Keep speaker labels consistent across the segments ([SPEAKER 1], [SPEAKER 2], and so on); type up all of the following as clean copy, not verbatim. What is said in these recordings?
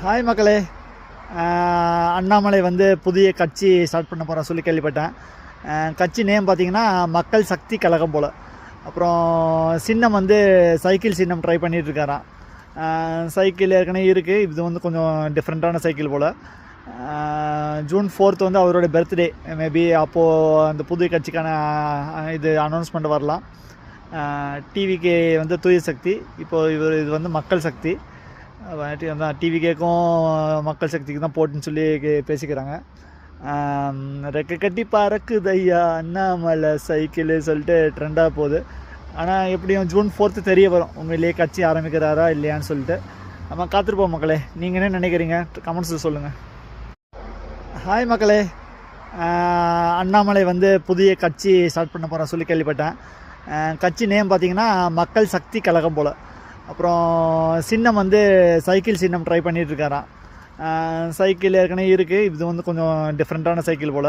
[SPEAKER 1] Hi மக்களே. அண்ணாமலை வந்து புதிய கட்சி ஸ்டார்ட் பண்ண போகிறேன் சொல்லி கேள்விப்பட்டேன். கட்சி நேம் பார்த்திங்கன்னா மக்கள் சக்தி கழகம் போல். அப்புறம் சின்னம் வந்து சைக்கிள் சின்னம் ட்ரை பண்ணிகிட்ருக்காராம். சைக்கிள் ஏற்கனவே இருக்குது, இது வந்து கொஞ்சம் டிஃப்ரெண்ட்டான சைக்கிள் போல். ஜூன் 4 வந்து அவரோட பர்த்டே. மேபி அப்போது அந்த புதிய கட்சிக்கான இது அனௌன்ஸ்மெண்ட் வரலாம். டிவிகே வந்து தூய சக்தி, இப்போது இது வந்து மக்கள் சக்தி. தான் டிவிகேக்கும் மக்கள் சக்திக்கு தான் போட்டுன்னு சொல்லி பேசிக்கிறாங்க. ரெக்க கட்டி பறக்குதையா அண்ணாமலை சைக்கிள் சொல்லிட்டு ட்ரெண்டாக போகுது. ஆனால் எப்படியும் ஜூன் 4 தெரிய வரும் உண்மையிலேயே கட்சி ஆரம்பிக்கிறாரா இல்லையான்னு சொல்லிட்டு. நம்ம காத்திருப்போம் மக்களே. நீங்கள் என்ன நினைக்கிறீங்க கமெண்ட்ஸில் சொல்லுங்கள். ஹாய் மக்களே. அண்ணாமலை வந்து புதிய கட்சி ஸ்டார்ட் பண்ண போகிறேன் சொல்லி கேள்விப்பட்டேன். கட்சி நேம் பார்த்திங்கன்னா மக்கள் சக்தி கழகம் போல். அப்புறம் சின்னம் வந்து சைக்கிள் சின்னம் ட்ரை பண்ணிகிட்ருக்காராம். சைக்கிள் ஏற்கனவே இருக்குது, இது வந்து கொஞ்சம் டிஃப்ரெண்ட்டான சைக்கிள் போல்.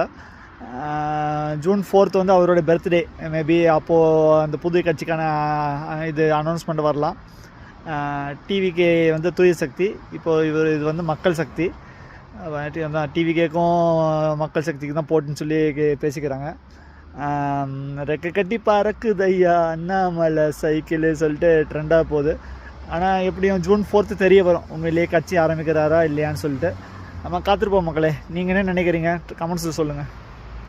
[SPEAKER 1] ஜூன் 4 வந்து அவரோட பர்த்டே. மேபி அப்போது அந்த புதிய கட்சிக்கான இது அனௌன்ஸ்மெண்ட் வரலாம். டிவிகே வந்து தூய சக்தி, இப்போது இது வந்து மக்கள் சக்தி. தான் டிவிகேக்கும் மக்கள் சக்திக்கு தான் போட்டுன்னு சொல்லி பேசிக்கிறாங்க. ரெக்க கட்டி பறக்குதையா அண்ணாமலை சைக்கிள் சொல்லிட்டு ட்ரெண்டாக போகுது. ஆனால் எப்படியும் ஜூன் 4 தெரிய வரும் உண்மையிலேயே கட்சி ஆரம்பிக்கிறாரா இல்லையான்னு சொல்லிட்டு. நம்ம காத்திருப்போம் மக்களே. நீங்கள் என்ன நினைக்கிறீங்க கமெண்ட்ஸில் சொல்லுங்கள்.